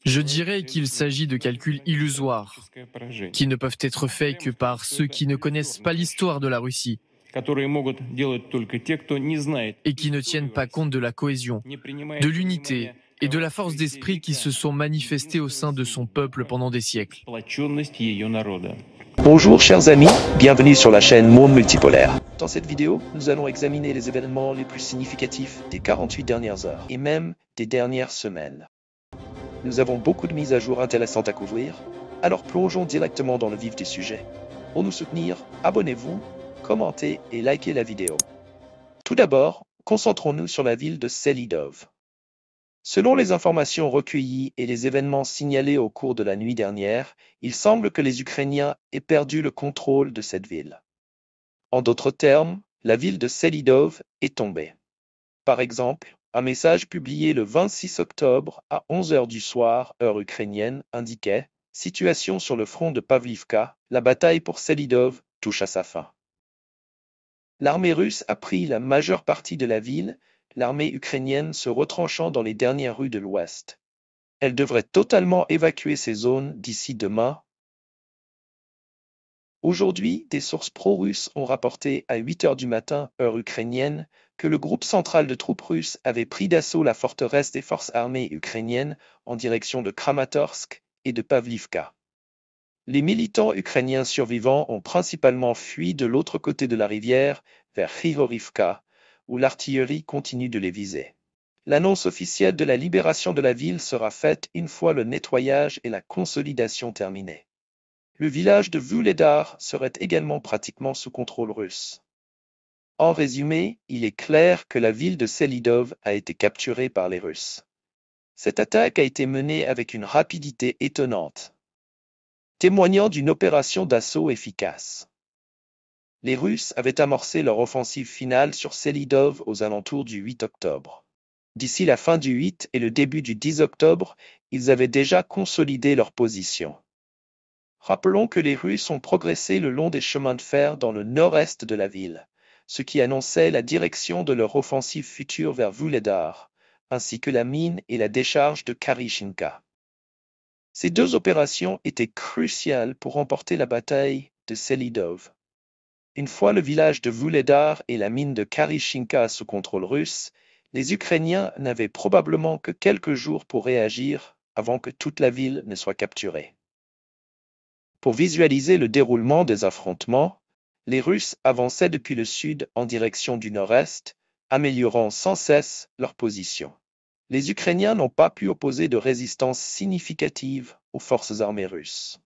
Je dirais qu'il s'agit de calculs illusoires, qui ne peuvent être faits que par ceux qui ne connaissent pas l'histoire de la Russie et qui ne tiennent pas compte de la cohésion, de l'unité et de la force d'esprit qui se sont manifestées au sein de son peuple pendant des siècles. Bonjour chers amis, bienvenue sur la chaîne Monde Multipolaire. Dans cette vidéo, nous allons examiner les événements les plus significatifs des 48 dernières heures et même des dernières semaines. Nous avons beaucoup de mises à jour intéressantes à couvrir, alors plongeons directement dans le vif du sujet. Pour nous soutenir, abonnez-vous, commentez et likez la vidéo. Tout d'abord, concentrons-nous sur la ville de Selidov. Selon les informations recueillies et les événements signalés au cours de la nuit dernière, il semble que les Ukrainiens aient perdu le contrôle de cette ville. En d'autres termes, la ville de Selidov est tombée. Par exemple, un message publié le 26 octobre à 11 h du soir, heure ukrainienne, indiquait « Situation sur le front de Pavlivka, la bataille pour Selidov touche à sa fin ». L'armée russe a pris la majeure partie de la ville, l'armée ukrainienne se retranchant dans les dernières rues de l'ouest. Elle devrait totalement évacuer ces zones d'ici demain. Aujourd'hui, des sources pro-russes ont rapporté à 8 h du matin, heure ukrainienne, que le groupe central de troupes russes avait pris d'assaut la forteresse des forces armées ukrainiennes en direction de Kramatorsk et de Pavlivka. Les militants ukrainiens survivants ont principalement fui de l'autre côté de la rivière, vers Khirorivka, où l'artillerie continue de les viser. L'annonce officielle de la libération de la ville sera faite une fois le nettoyage et la consolidation terminés. Le village de Vuhledar serait également pratiquement sous contrôle russe. En résumé, il est clair que la ville de Selidov a été capturée par les Russes. Cette attaque a été menée avec une rapidité étonnante, témoignant d'une opération d'assaut efficace. Les Russes avaient amorcé leur offensive finale sur Selidov aux alentours du 8 octobre. D'ici la fin du 8 et le début du 10 octobre, ils avaient déjà consolidé leur position. Rappelons que les Russes ont progressé le long des chemins de fer dans le nord-est de la ville, ce qui annonçait la direction de leur offensive future vers Vuhledar, ainsi que la mine et la décharge de Karyshinka. Ces deux opérations étaient cruciales pour remporter la bataille de Selidov. Une fois le village de Vuhledar et la mine de Karyshinka sous contrôle russe, les Ukrainiens n'avaient probablement que quelques jours pour réagir avant que toute la ville ne soit capturée. Pour visualiser le déroulement des affrontements, les Russes avançaient depuis le sud en direction du nord-est, améliorant sans cesse leur position. Les Ukrainiens n'ont pas pu opposer de résistance significative aux forces armées russes.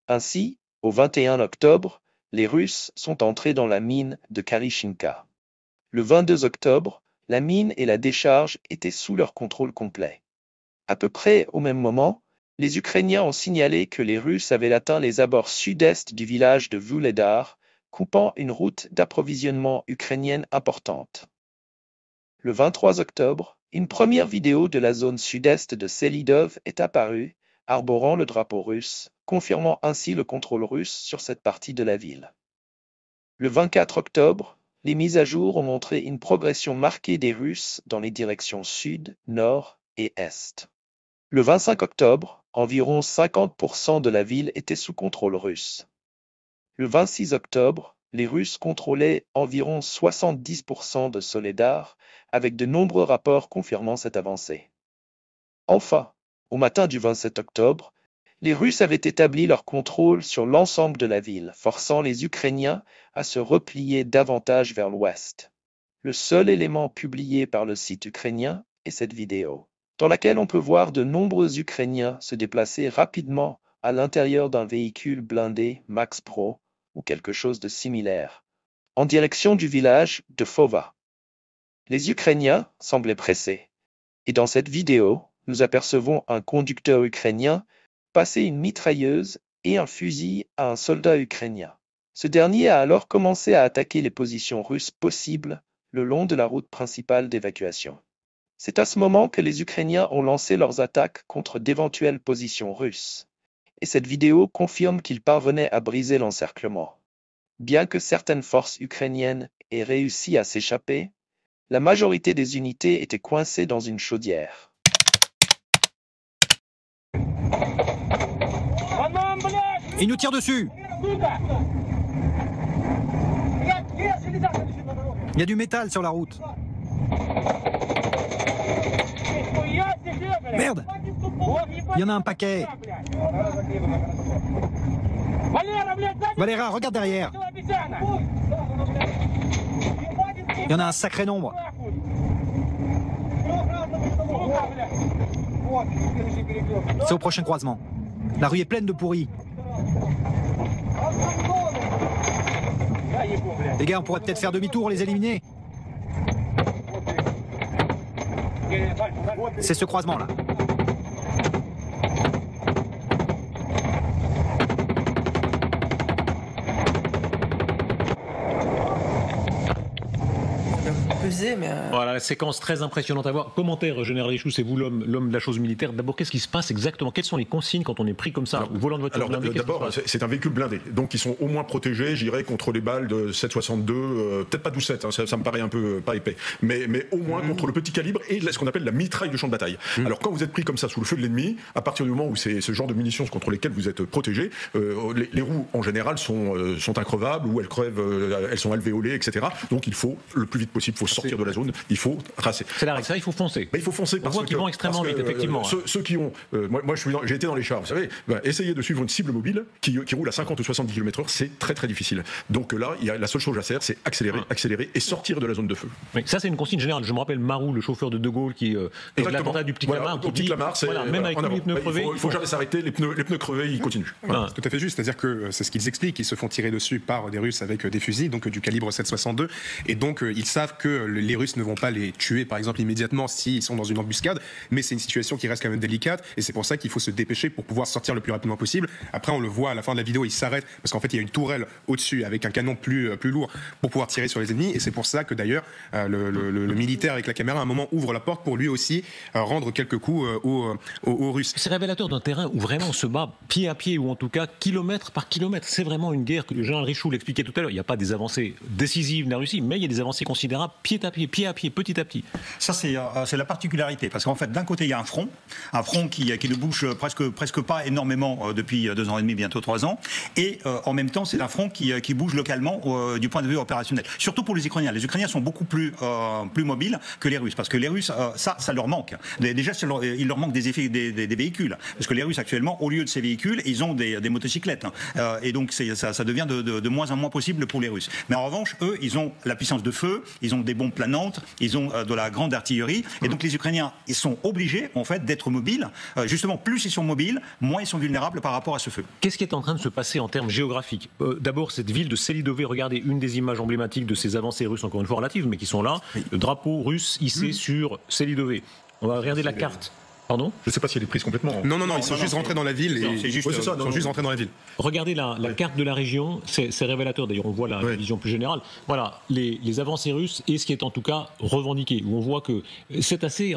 Ainsi, au 21 octobre, les Russes sont entrés dans la mine de Karyshinka. Le 22 octobre, la mine et la décharge étaient sous leur contrôle complet. À peu près au même moment, les Ukrainiens ont signalé que les Russes avaient atteint les abords sud-est du village de Vuhledar, coupant une route d'approvisionnement ukrainienne importante. Le 23 octobre, une première vidéo de la zone sud-est de Selidov est apparue, arborant le drapeau russe, confirmant ainsi le contrôle russe sur cette partie de la ville. Le 24 octobre, les mises à jour ont montré une progression marquée des Russes dans les directions sud, nord et est. Le 25 octobre, environ 50% de la ville était sous contrôle russe. Le 26 octobre, les Russes contrôlaient environ 70% de Soledar, avec de nombreux rapports confirmant cette avancée. Enfin, au matin du 27 octobre, les Russes avaient établi leur contrôle sur l'ensemble de la ville, forçant les Ukrainiens à se replier davantage vers l'ouest. Le seul élément publié par le site ukrainien est cette vidéo, dans laquelle on peut voir de nombreux Ukrainiens se déplacer rapidement à l'intérieur d'un véhicule blindé Max Pro ou quelque chose de similaire, en direction du village de Fova. Les Ukrainiens semblaient pressés, et dans cette vidéo, nous apercevons un conducteur ukrainien passer une mitrailleuse et un fusil à un soldat ukrainien. Ce dernier a alors commencé à attaquer les positions russes possibles le long de la route principale d'évacuation. C'est à ce moment que les Ukrainiens ont lancé leurs attaques contre d'éventuelles positions russes, et cette vidéo confirme qu'ils parvenaient à briser l'encerclement. Bien que certaines forces ukrainiennes aient réussi à s'échapper, la majorité des unités étaient coincées dans une chaudière. Il nous tire dessus. Il y a du métal sur la route. Merde! Il y en a un paquet. Valéra, regarde derrière. Il y en a un sacré nombre. C'est au prochain croisement. La rue est pleine de pourris. Les gars, on pourrait peut-être faire demi-tour, les éliminer. C'est ce croisement-là. Voilà, la séquence très impressionnante à voir. Commentaire, Général Richoux, c'est vous l'homme de la chose militaire. D'abord, qu'est-ce qui se passe exactement? Quelles sont les consignes quand on est pris comme ça, au volant de voiture blindée? D'abord, c'est un véhicule blindé, donc ils sont au moins protégés, j'irais, contre les balles de 7,62, peut-être pas 12,7, hein, ça me paraît un peu pas épais, mais au moins contre le petit calibre et ce qu'on appelle la mitraille de champ de bataille. Alors quand vous êtes pris comme ça sous le feu de l'ennemi, à partir du moment où c'est ce genre de munitions contre lesquelles vous êtes protégé, les roues en général sont increvables ou elles crèvent, elles sont alvéolées, etc. Donc il faut le plus vite possible, il faut sortir de la zone, il faut tracer. C'est la règle, ça, il faut foncer. Il faut foncer parce qu'ils vont extrêmement vite, effectivement. Ceux qui ont, moi j'ai été dans les chars, vous savez, essayer de suivre une cible mobile qui roule à 50 ou 70 km/h, c'est très très difficile. Donc là, la seule chose à faire, c'est accélérer et sortir de la zone de feu. Mais ça, c'est une consigne générale. Je me rappelle Marou, le chauffeur de De Gaulle, qui l'attentat du Petit Clamart, qui dit, même avec tous les pneus crevés, il faut jamais s'arrêter. Les pneus crevés, ils continuent. Voilà, c'est tout à fait juste. C'est-à-dire que c'est ce qu'ils expliquent. Ils se font tirer dessus par des Russes avec des fusils, donc du calibre 7,62, et donc ils savent que les Russes ne vont pas les tuer, par exemple, immédiatement s'ils sont dans une embuscade, mais c'est une situation qui reste quand même délicate, et c'est pour ça qu'il faut se dépêcher pour pouvoir sortir le plus rapidement possible. Après, on le voit à la fin de la vidéo, il s'arrête parce qu'en fait, il y a une tourelle au-dessus avec un canon plus lourd pour pouvoir tirer sur les ennemis, et c'est pour ça que d'ailleurs le militaire avec la caméra à un moment ouvre la porte pour lui aussi rendre quelques coups aux Russes. C'est révélateur d'un terrain où vraiment on se bat pied à pied, ou en tout cas kilomètre par kilomètre. C'est vraiment une guerre que le général Richoux l'expliquait tout à l'heure. Il n'y a pas des avancées décisives de la Russie, mais il y a des avancées considérables pied à pied, petit à petit. Ça, c'est la particularité, parce qu'en fait, d'un côté, il y a un front qui ne bouge presque pas énormément depuis 2 ans et demi, bientôt 3 ans, et en même temps, c'est un front qui bouge localement du point de vue opérationnel. Surtout pour les Ukrainiens. Les Ukrainiens sont beaucoup plus mobiles que les Russes, parce que les Russes, ça leur manque. Déjà, il leur manque des véhicules, parce que les Russes, actuellement, au lieu de ces véhicules, ils ont des motocyclettes, et donc ça devient de moins en moins possible pour les Russes. Mais en revanche, eux, ils ont la puissance de feu, ils ont des bombes planantes, ils ont de la grande artillerie, et donc les Ukrainiens, ils sont obligés en fait d'être mobiles. Justement, plus ils sont mobiles, moins ils sont vulnérables par rapport à ce feu. Qu'est-ce qui est en train de se passer en termes géographiques? D'abord, cette ville de Selidové, regardez une des images emblématiques de ces avancées russes, encore une fois relatives, mais qui sont là. Le drapeau russe hissé sur Selidové. On va regarder la carte. Pardon? Je ne sais pas si elle est prise complètement. Non, ils sont juste rentrés dans la ville. Ils sont juste rentrés dans la ville. Regardez la carte de la région, c'est révélateur. D'ailleurs, on voit la vision plus générale. Voilà, les avancées russes et ce qui est en tout cas revendiqué. Où on voit que c'est assez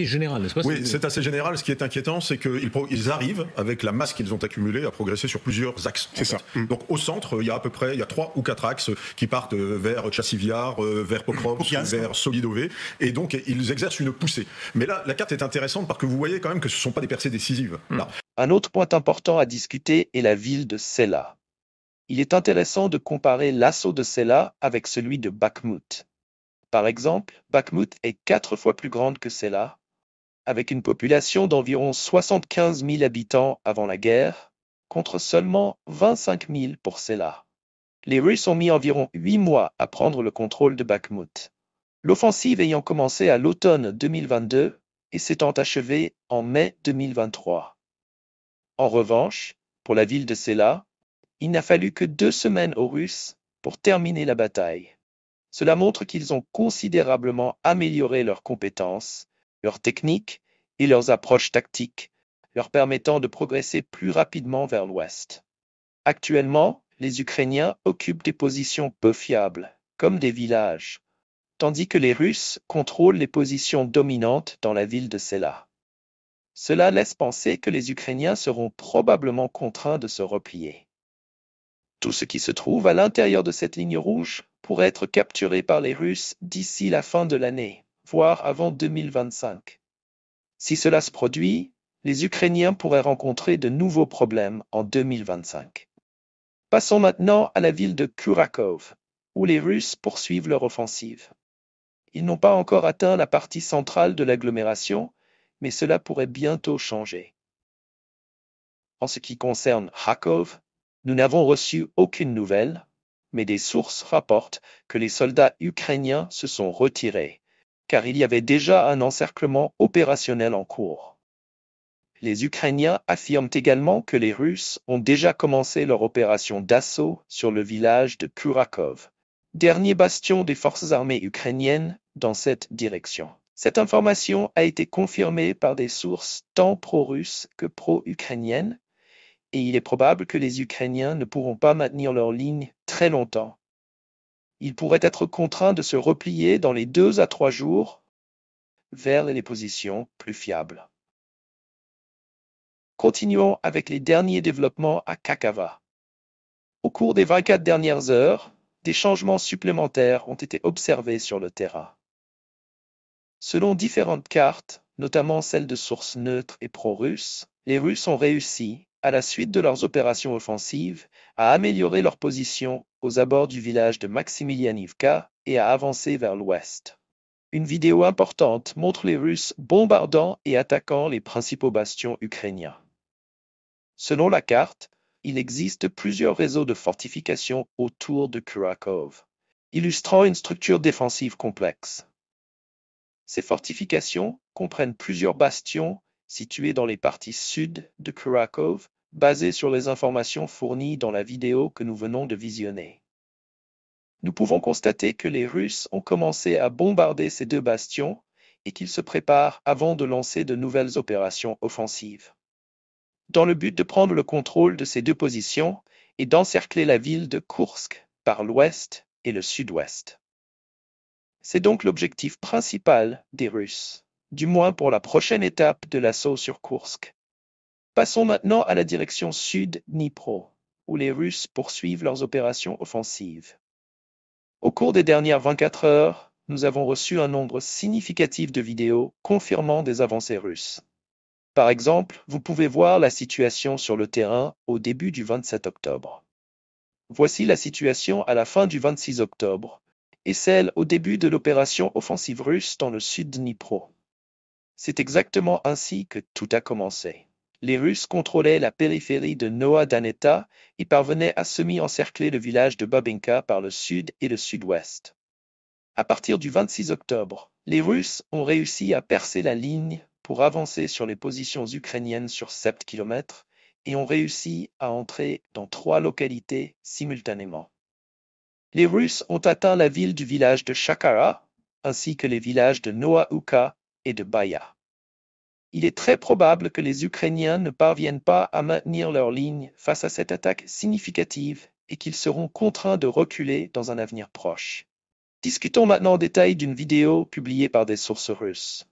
général, n'est-ce pas? Oui, c'est assez général. Ce qui est inquiétant, c'est qu'ils arrivent, avec la masse qu'ils ont accumulée, à progresser sur plusieurs axes. C'est ça. Donc au centre, il y a à peu près 3 ou 4 axes qui partent vers Chassiviar, vers Pokrovsk, vers Solidové. Et donc, ils exercent une poussée. Mais là, la carte est intéressante parce que vous voyez quand même que ce ne sont pas des percées décisives. Là. Un autre point important à discuter est la ville de Sela. Il est intéressant de comparer l'assaut de Sela avec celui de Bakhmut. Par exemple, Bakhmut est 4 fois plus grande que Sela, avec une population d'environ 75 000 habitants avant la guerre, contre seulement 25 000 pour Sela. Les Russes ont mis environ 8 mois à prendre le contrôle de Bakhmut. L'offensive ayant commencé à l'automne 2022, et s'étant achevé en mai 2023. En revanche, pour la ville de Sela, il n'a fallu que 2 semaines aux Russes pour terminer la bataille. Cela montre qu'ils ont considérablement amélioré leurs compétences, leurs techniques et leurs approches tactiques, leur permettant de progresser plus rapidement vers l'ouest. Actuellement, les Ukrainiens occupent des positions peu fiables, comme des villages, tandis que les Russes contrôlent les positions dominantes dans la ville de Sela. Cela laisse penser que les Ukrainiens seront probablement contraints de se replier. Tout ce qui se trouve à l'intérieur de cette ligne rouge pourrait être capturé par les Russes d'ici la fin de l'année, voire avant 2025. Si cela se produit, les Ukrainiens pourraient rencontrer de nouveaux problèmes en 2025. Passons maintenant à la ville de Kurakhove, où les Russes poursuivent leur offensive. Ils n'ont pas encore atteint la partie centrale de l'agglomération, mais cela pourrait bientôt changer. En ce qui concerne Kharkov, nous n'avons reçu aucune nouvelle, mais des sources rapportent que les soldats ukrainiens se sont retirés, car il y avait déjà un encerclement opérationnel en cours. Les Ukrainiens affirment également que les Russes ont déjà commencé leur opération d'assaut sur le village de Kurakhove, dernier bastion des forces armées ukrainiennes dans cette direction. Cette information a été confirmée par des sources tant pro-russes que pro-ukrainiennes, et il est probable que les Ukrainiens ne pourront pas maintenir leur ligne très longtemps. Ils pourraient être contraints de se replier dans les 2 à 3 jours vers les positions plus fiables. Continuons avec les derniers développements à Kakava. Au cours des 24 dernières heures, des changements supplémentaires ont été observés sur le terrain. Selon différentes cartes, notamment celles de sources neutres et pro-russes, les Russes ont réussi, à la suite de leurs opérations offensives, à améliorer leur position aux abords du village de Maximilianivka et à avancer vers l'ouest. Une vidéo importante montre les Russes bombardant et attaquant les principaux bastions ukrainiens. Selon la carte, il existe plusieurs réseaux de fortifications autour de Kurakhove, illustrant une structure défensive complexe. Ces fortifications comprennent plusieurs bastions situés dans les parties sud de Kurakhove, basés sur les informations fournies dans la vidéo que nous venons de visionner. Nous pouvons constater que les Russes ont commencé à bombarder ces 2 bastions et qu'ils se préparent avant de lancer de nouvelles opérations offensives, dans le but de prendre le contrôle de ces 2 positions et d'encercler la ville de Koursk par l'ouest et le sud-ouest. C'est donc l'objectif principal des Russes, du moins pour la prochaine étape de l'assaut sur Koursk. Passons maintenant à la direction sud-Dnipro, où les Russes poursuivent leurs opérations offensives. Au cours des dernières 24 heures, nous avons reçu un nombre significatif de vidéos confirmant des avancées russes. Par exemple, vous pouvez voir la situation sur le terrain au début du 27 octobre. Voici la situation à la fin du 26 octobre, et celle au début de l'opération offensive russe dans le sud de Dnipro. C'est exactement ainsi que tout a commencé. Les Russes contrôlaient la périphérie de Noa-Daneta et parvenaient à semi-encercler le village de Babinka par le sud et le sud-ouest. À partir du 26 octobre, les Russes ont réussi à percer la ligne pour avancer sur les positions ukrainiennes sur 7 km et ont réussi à entrer dans 3 localités simultanément. Les Russes ont atteint la ville du village de Shakara, ainsi que les villages de Noa-Uka et de Baya. Il est très probable que les Ukrainiens ne parviennent pas à maintenir leur ligne face à cette attaque significative et qu'ils seront contraints de reculer dans un avenir proche. Discutons maintenant en détail d'une vidéo publiée par des sources russes.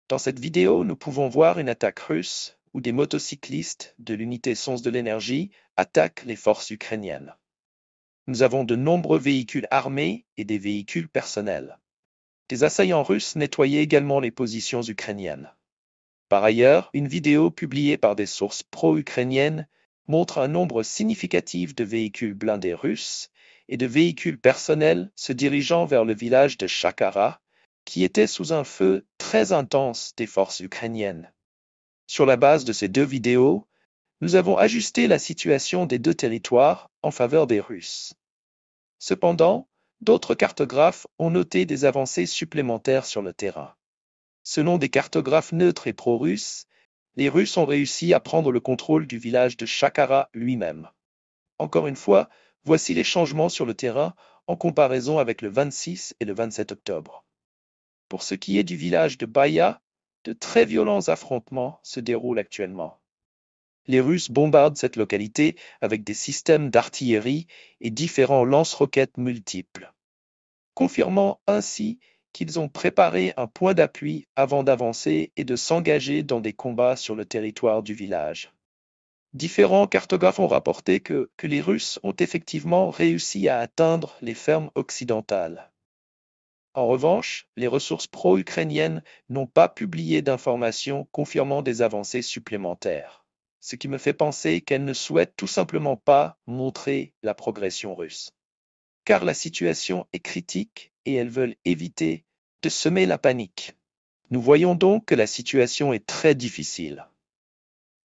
Dans cette vidéo, nous pouvons voir une attaque russe où des motocyclistes de l'unité Sens de l'énergie attaquent les forces ukrainiennes. Nous avons de nombreux véhicules armés et des véhicules personnels. Des assaillants russes nettoyaient également les positions ukrainiennes. Par ailleurs, une vidéo publiée par des sources pro-ukrainiennes montre un nombre significatif de véhicules blindés russes et de véhicules personnels se dirigeant vers le village de Shakara, qui était sous un feu très intense des forces ukrainiennes. Sur la base de ces 2 vidéos, nous avons ajusté la situation des 2 territoires en faveur des Russes. Cependant, d'autres cartographes ont noté des avancées supplémentaires sur le terrain. Selon des cartographes neutres et pro-russes, les Russes ont réussi à prendre le contrôle du village de Shakara lui-même. Encore une fois, voici les changements sur le terrain en comparaison avec le 26 et le 27 octobre. Pour ce qui est du village de Baya, de très violents affrontements se déroulent actuellement. Les Russes bombardent cette localité avec des systèmes d'artillerie et différents lance-roquettes multiples, confirmant ainsi qu'ils ont préparé un point d'appui avant d'avancer et de s'engager dans des combats sur le territoire du village. Différents cartographes ont rapporté que les Russes ont effectivement réussi à atteindre les fermes occidentales. En revanche, les ressources pro-ukrainiennes n'ont pas publié d'informations confirmant des avancées supplémentaires, ce qui me fait penser qu'elles ne souhaitent tout simplement pas montrer la progression russe. Car la situation est critique et elles veulent éviter de semer la panique. Nous voyons donc que la situation est très difficile.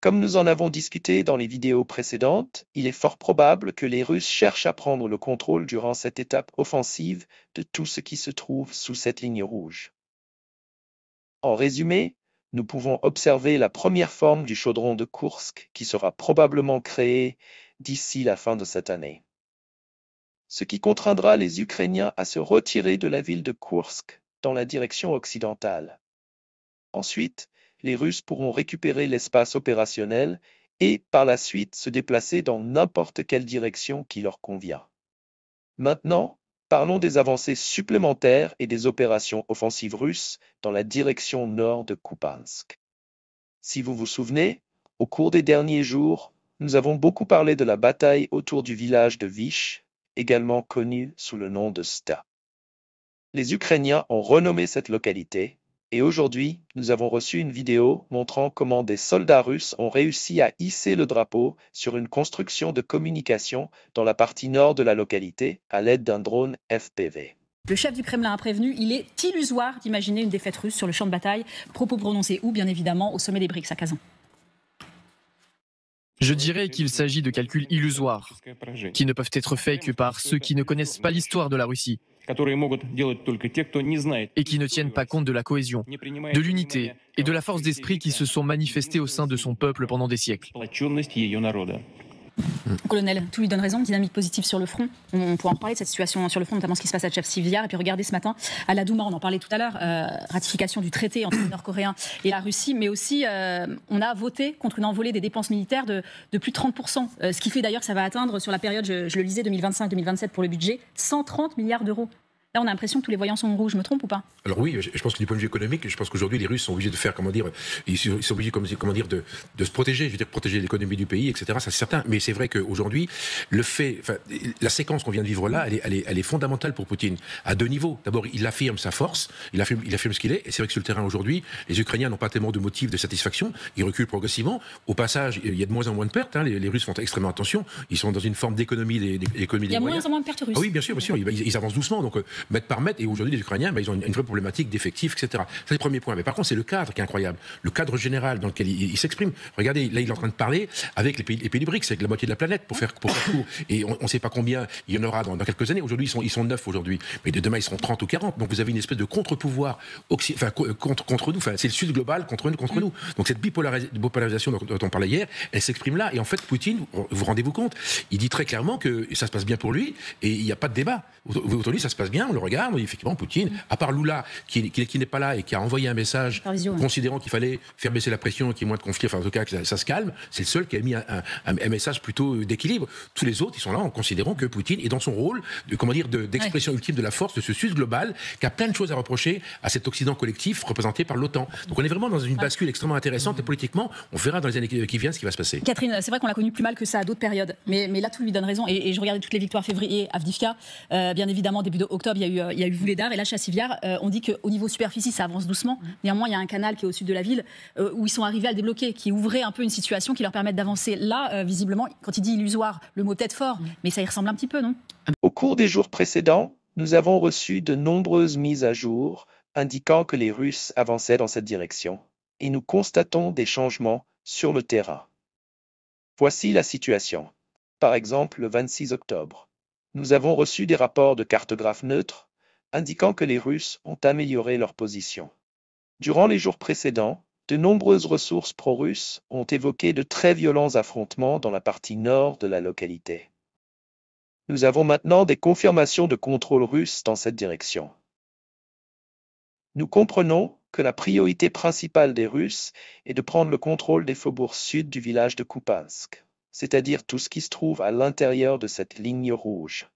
Comme nous en avons discuté dans les vidéos précédentes, il est fort probable que les Russes cherchent à prendre le contrôle durant cette étape offensive de tout ce qui se trouve sous cette ligne rouge. En résumé, nous pouvons observer la première forme du chaudron de Koursk qui sera probablement créée d'ici la fin de cette année. Ce qui contraindra les Ukrainiens à se retirer de la ville de Koursk dans la direction occidentale. Ensuite, les Russes pourront récupérer l'espace opérationnel et, par la suite, se déplacer dans n'importe quelle direction qui leur convient. Maintenant, parlons des avancées supplémentaires et des opérations offensives russes dans la direction nord de Kupiansk. Si vous vous souvenez, au cours des derniers jours, nous avons beaucoup parlé de la bataille autour du village de Vysh, également connu sous le nom de Sta. Les Ukrainiens ont renommé cette localité, et aujourd'hui, nous avons reçu une vidéo montrant comment des soldats russes ont réussi à hisser le drapeau sur une construction de communication dans la partie nord de la localité à l'aide d'un drone FPV. Le chef du Kremlin a prévenu, il est illusoire d'imaginer une défaite russe sur le champ de bataille. Propos prononcés où, bien évidemment, au sommet des BRICS à Kazan. Je dirais qu'il s'agit de calculs illusoires, qui ne peuvent être faits que par ceux qui ne connaissent pas l'histoire de la Russie et qui ne tiennent pas compte de la cohésion, de l'unité et de la force d'esprit qui se sont manifestées au sein de son peuple pendant des siècles. Colonel, tout lui donne raison, dynamique positive sur le front. On pourra en reparler de cette situation sur le front, notamment ce qui se passe à Tchavsiviar. Et puis regardez ce matin à la Douma, on en parlait tout à l'heure, ratification du traité entre les Nord-Coréens et la Russie, mais aussi on a voté contre une envolée des dépenses militaires de plus de 30%, ce qui fait d'ailleurs que ça va atteindre sur la période, je le lisais, 2025-2027 pour le budget, 130 milliards d'euros. Là, on a l'impression que tous les voyants sont rouges, je me trompe ou pas? Alors oui, je pense que du point de vue économique, je pense qu'aujourd'hui les Russes sont obligés de faire, ils sont obligés, de se protéger, je veux dire protéger l'économie du pays, etc. Ça c'est certain. Mais c'est vrai qu'aujourd'hui, la séquence qu'on vient de vivre là, elle est fondamentale pour Poutine à deux niveaux. D'abord, il affirme sa force, il affirme ce qu'il est. Et c'est vrai que sur le terrain aujourd'hui, les Ukrainiens n'ont pas tellement de motifs de satisfaction. Ils reculent progressivement. Au passage, il y a de moins en moins de pertes. Les Russes font extrêmement attention. Ils sont dans une forme d'économie des moyens. Il y a moins en moins de pertes russes. Ah oui, bien sûr. Ils avancent doucement. Donc mètre par mètre, et aujourd'hui les Ukrainiens, ils ont une vraie problématique d'effectifs, etc. C'est le premier point. Mais par contre, c'est le cadre qui est incroyable. Le cadre général dans lequel il s'exprime. Regardez, là, il est en train de parler avec les pays du BRICS, avec la moitié de la planète, pour faire court. Et on ne sait pas combien il y en aura dans quelques années. Aujourd'hui, ils sont 9 aujourd'hui. Mais demain, ils seront 30 ou 40. Donc vous avez une espèce de contre-pouvoir contre nous. Enfin, c'est le Sud global contre nous. Donc cette bipolarisation dont on parlait hier, elle s'exprime là. Et en fait, Poutine, vous rendez-vous compte, il dit très clairement que ça se passe bien pour lui et il n'y a pas de débat. Aujourd'hui, ça se passe bien, on le regarde. Effectivement, Poutine, à part Lula, qui n'est pas là et qui a envoyé un message considérant qu'il fallait faire baisser la pression, qu'il y ait moins de conflits, enfin en tout cas que ça se calme, c'est le seul qui a mis un message plutôt d'équilibre. Tous les autres, ils sont là en considérant que Poutine est dans son rôle d'expression ultime de la force de ce Sud global, qui a plein de choses à reprocher à cet Occident collectif représenté par l'OTAN. Donc on est vraiment dans une bascule extrêmement intéressante et politiquement, on verra dans les années qui viennent ce qui va se passer. Catherine, c'est vrai qu'on l'a connu plus mal que ça à d'autres périodes, mais là tout lui donne raison. Et je regardais toutes les victoires février, Avdiivka, bien évidemment début octobre, il y a eu Vuhledar, et là Tchavsiviar, on dit qu'au niveau superficie ça avance doucement. Néanmoins, il y a un canal qui est au sud de la ville où ils sont arrivés à le débloquer, qui ouvrait un peu une situation qui leur permet d'avancer. Là, visiblement, quand il dit illusoire, le mot peut-être fort, mais ça y ressemble un petit peu, non? Au cours des jours précédents, nous avons reçu de nombreuses mises à jour indiquant que les Russes avançaient dans cette direction, et nous constatons des changements sur le terrain. Voici la situation. Par exemple, le 26 octobre, nous avons reçu des rapports de cartographes neutres indiquant que les Russes ont amélioré leur position. Durant les jours précédents, de nombreuses ressources pro-russes ont évoqué de très violents affrontements dans la partie nord de la localité. Nous avons maintenant des confirmations de contrôle russe dans cette direction. Nous comprenons que la priorité principale des Russes est de prendre le contrôle des faubourgs sud du village de Kupiansk, c'est-à-dire tout ce qui se trouve à l'intérieur de cette ligne rouge.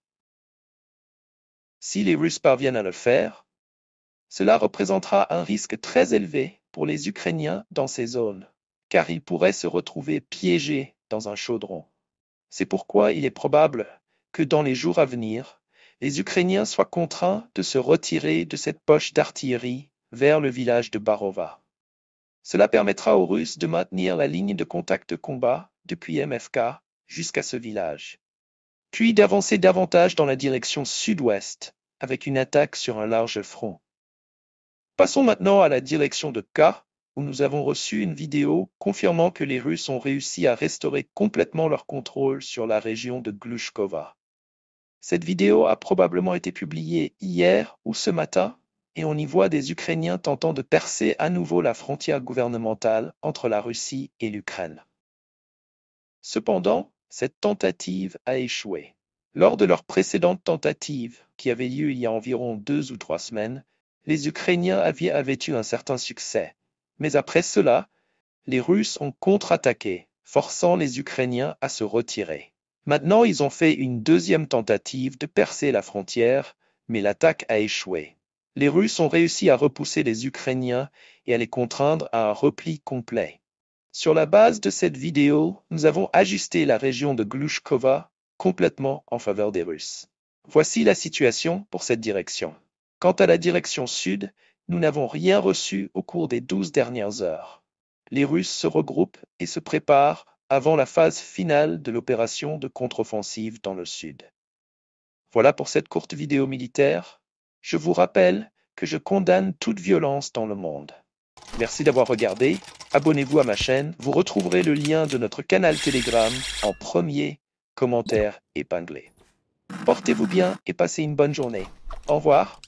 Si les Russes parviennent à le faire, cela représentera un risque très élevé pour les Ukrainiens dans ces zones, car ils pourraient se retrouver piégés dans un chaudron. C'est pourquoi il est probable que dans les jours à venir, les Ukrainiens soient contraints de se retirer de cette poche d'artillerie vers le village de Barova. Cela permettra aux Russes de maintenir la ligne de contact de combat depuis MFK jusqu'à ce village, puis d'avancer davantage dans la direction sud-ouest avec une attaque sur un large front. Passons maintenant à la direction de K, où nous avons reçu une vidéo confirmant que les Russes ont réussi à restaurer complètement leur contrôle sur la région de Glushkova. Cette vidéo a probablement été publiée hier ou ce matin, et on y voit des Ukrainiens tentant de percer à nouveau la frontière gouvernementale entre la Russie et l'Ukraine. Cependant, cette tentative a échoué. Lors de leur précédente tentative, qui avait lieu il y a environ 2 ou 3 semaines, les Ukrainiens avaient eu un certain succès. Mais après cela, les Russes ont contre-attaqué, forçant les Ukrainiens à se retirer. Maintenant, ils ont fait une deuxième tentative de percer la frontière, mais l'attaque a échoué. Les Russes ont réussi à repousser les Ukrainiens et à les contraindre à un repli complet. Sur la base de cette vidéo, nous avons ajusté la région de Glushkova complètement en faveur des Russes. Voici la situation pour cette direction. Quant à la direction sud, nous n'avons rien reçu au cours des 12 dernières heures. Les Russes se regroupent et se préparent avant la phase finale de l'opération de contre-offensive dans le sud. Voilà pour cette courte vidéo militaire. Je vous rappelle que je condamne toute violence dans le monde. Merci d'avoir regardé. Abonnez-vous à ma chaîne. Vous retrouverez le lien de notre canal Telegram en premier commentaire épinglé. Portez-vous bien et passez une bonne journée. Au revoir.